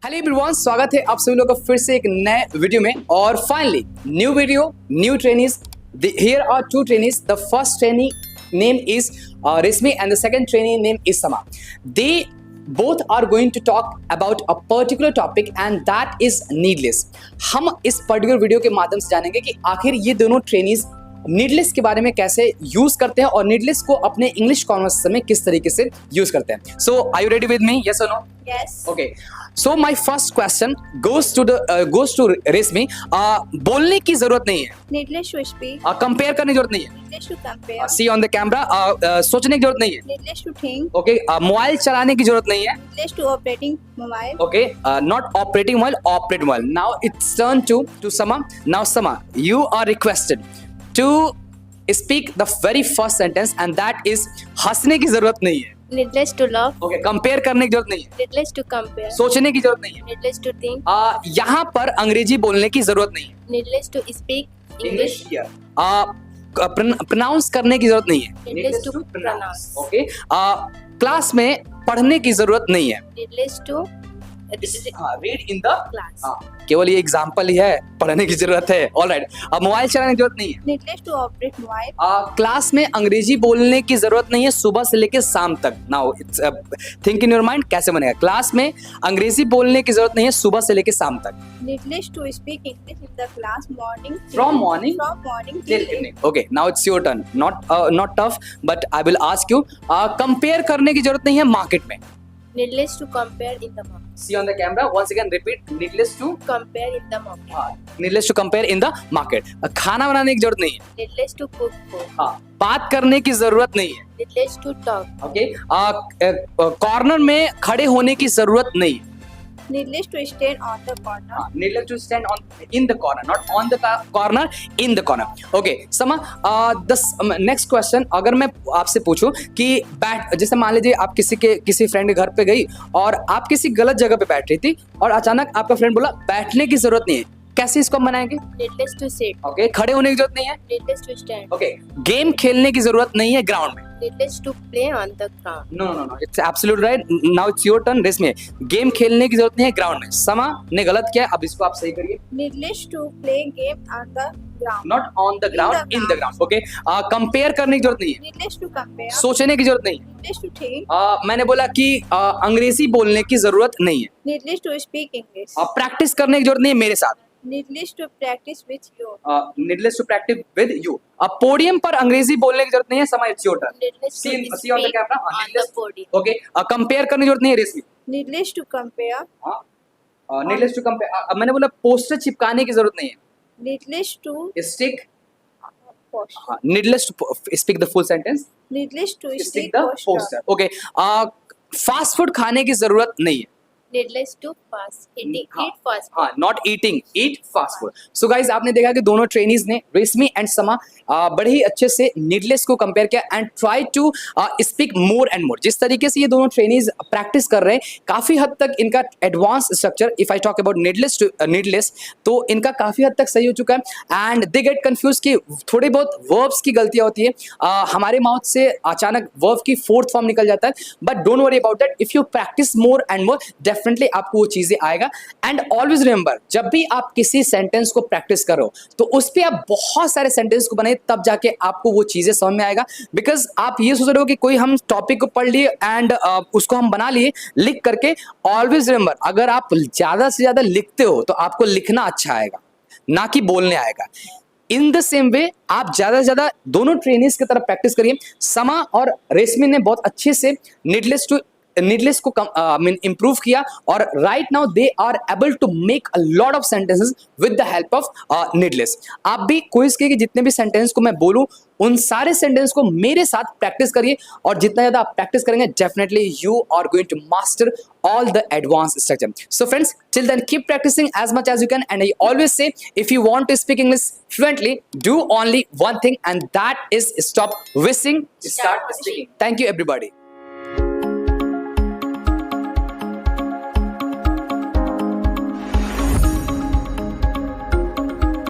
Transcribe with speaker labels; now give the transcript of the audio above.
Speaker 1: Hello everyone, स्वागत है आप सभी लोगों का फिर से एक नए वीडियो में। और finally new video, new trainees. Here are two trainees. The first trainee name is Resmi and the second trainee name is Sama. They both are going to talk about a particular topic and that is needless. हम इस particular video के माध्यम से जानेंगे कि आखिर ये दोनों ट्रेनीज नीडलेस के बारे में कैसे यूज करते हैं और नीडलेस को अपने इंग्लिश कॉन्वर्सेशन में किस तरीके से यूज करते हैं। So are you ready with me? Yes और no?
Speaker 2: Yes.
Speaker 1: Okay, so my first question goes to Reshmi. बोलने की जरूरत नहीं है,
Speaker 2: Needless to speak.
Speaker 1: कंपेयर करने की जरूरत नहीं है,
Speaker 2: Needless to compare.
Speaker 1: See on the camera, सोचने की जरूरत नहीं है,
Speaker 2: Needless to think.
Speaker 1: Okay, mobile चलाने की जरूरत नहीं है,
Speaker 2: Needless to operating mobile.
Speaker 1: okay, not operating while operate while. Now it's turn to Sama. Now Sama, you are requested to speak the very first sentence and that is हंसने की जरूरत नहीं है,
Speaker 2: Needless to laugh.
Speaker 1: okay, compare करने की जरूरत नहीं है,
Speaker 2: Needless to compare.
Speaker 1: सोचने की जरूरत नहीं है,
Speaker 2: Needless to think.
Speaker 1: यहाँ पर अंग्रेजी बोलने की जरूरत नहीं है,
Speaker 2: Needless to speak English.
Speaker 1: Pronounce करने की जरूरत नहीं है,
Speaker 2: Needless to pronounce.
Speaker 1: Okay, class में पढ़ने की जरूरत नहीं है,
Speaker 2: Needless to
Speaker 1: read in the
Speaker 2: class.
Speaker 1: केवल ये एग्जांपल ही है, पढ़ने की जरूरत है। ऑलराइट, अब मोबाइल चलाने की जरूरत नहीं है,
Speaker 2: Needless to operate mobile.
Speaker 1: Class में अंग्रेजी बोलने की जरूरत नहीं है सुबह से लेकर शाम तक। Now it's think in your mind, कैसे बनेगा? क्लास में अंग्रेजी बोलने की जरूरत नहीं है सुबह से लेकर शाम तक,
Speaker 2: Needless to speak English in the class morning.
Speaker 1: From morning
Speaker 2: till
Speaker 1: till evening. Okay, now it's your turn. Not tough, but I will ask you. Compare करने की जरूरत नहीं है मार्केट में।
Speaker 2: Needless to compare in the market.
Speaker 1: See on the camera. Once again, repeat. Needless to
Speaker 2: Compare in the market.
Speaker 1: needless to compare in the market. खाना बनाने की जरूरत नहीं है।
Speaker 2: Needless to cook food.
Speaker 1: बात करने की जरूरत नहीं है।
Speaker 2: Needless to talk.
Speaker 1: Okay, corner में खड़े होने की जरूरत नहीं है।
Speaker 2: Needless to stand on the corner.
Speaker 1: Needless to stand in the corner, not on the corner, in the corner. Okay, Sama, next question, अगर मैं आपसे पूछूं कि जैसे मान लीजिए आप किसी फ्रेंड के घर पे गई और आप किसी गलत जगह पे बैठ रही थी और अचानक आपका फ्रेंड बोला बैठने की जरूरत नहीं है, कैसे इसको हम बनाएंगे?
Speaker 2: Needless to sit.
Speaker 1: ओके, खड़े होने की जरूरत नहीं है,
Speaker 2: Needless to stand.
Speaker 1: Okay, game खेलने की जरूरत नहीं है ग्राउंड में।
Speaker 2: Needless to play on the ground.
Speaker 1: No, it's absolute right. Now it's your turn. Race में गेम खेलने की जरूरत नहीं है ग्राउंड में। समा ने गलत किया, अब इसको आप सही करिए।
Speaker 2: Needless to play game on the ground.
Speaker 1: Not on the ground, in the ground. Okay, compare करने की जरूरत नहीं है,
Speaker 2: Needless to compare.
Speaker 1: सोचने की जरूरत नहीं है।
Speaker 2: Needless to think.
Speaker 1: मैंने बोला कि अंग्रेजी बोलने की जरूरत नहीं है,
Speaker 2: Needless to speak English.
Speaker 1: Practice करने की जरूरत नहीं है मेरे साथ।
Speaker 2: Needless to practice with you.
Speaker 1: Needless to practice with you. अब पोडियम पर अंग्रेजी बोलने की जरूरत नहीं है। Sama, it's your turn.
Speaker 2: Needless to
Speaker 1: see on the
Speaker 2: speak
Speaker 1: camera.
Speaker 2: on the podium.
Speaker 1: ओके, कंपेयर करने की जरूरत नहीं है। रेस में
Speaker 2: Needless to compare.
Speaker 1: Needless to compare. अब मैंने बोला पोस्टर चिपकाने की जरूरत नहीं है,
Speaker 2: Needless to
Speaker 1: stick.
Speaker 2: poster.
Speaker 1: Needless to speak the full sentence,
Speaker 2: Needless to
Speaker 1: stick
Speaker 2: stick
Speaker 1: the
Speaker 2: poster.
Speaker 1: Poster. Okay, fast food खाने की जरूरत नहीं है।
Speaker 2: Needless to eat fast.
Speaker 1: हाँ, not eating, eat fast food. So guys, आपने देखा कि दोनों ट्रेनीज ने, रेशमी एंड समा, बड़े ही अच्छे से नीडलेस को कंपेयर किया and try to speak more and more. जिस तरीके से ये दोनों ट्रेनीज प्रैक्टिस कर रहे हैं, काफी हद तक इनका advance structure, if I talk about needless, तो इनका काफी हद तक सही हो चुका है। एंड दे गेट कंफ्यूज कि थोड़ी बहुत वर्ब्स की गलतियां होती है, हमारे माउथ से अचानक वर्ब की फोर्थ फॉर्म निकल जाता है, but don't worry about that. If you practice more and more, definitely आपको वो चीजें आएगा। एंड ऑलवेज रिमेंबर, जब भी आप किसी सेंटेंस को प्रैक्टिस करो तो उस पे आप बहुत सारे सेंटेंस को बनाए, तब जाके आपको वो चीजें समझ में आएगा। बिकॉज आप ये सोच रहे हो कि कोई हम टॉपिक को पढ़ लिए एंड उसको हम बना लिए लिख करके। ऑलवेज रिमेंबर, अगर आप ज्यादा से ज्यादा लिखते हो तो आपको लिखना अच्छा आएगा, ना कि बोलने आएगा। इन द सेम वे आप ज्यादा से ज्यादा दोनों ट्रेनिंग्स की तरफ प्रैक्टिस करिए। समा और रेशमी ने बहुत अच्छे से नीडलेस को इंप्रूव किया और right now they are able to make a lot of sentences with the help of needless. आप भी कोशिश कीजिए कि जितने भी सेंटेंस को मैं बोलूं उन सारे सेंटेंस को मेरे साथ प्रैक्टिस करिए, और जितना ज्यादा आप प्रैक्टिस करेंगे, definitely you are going to master all the advanced structure. So friends, till then keep practicing as much as you can, and I always say, if you want to speak English fluently, do only one thing, and that is stop wishing, start speaking. Thank you everybody.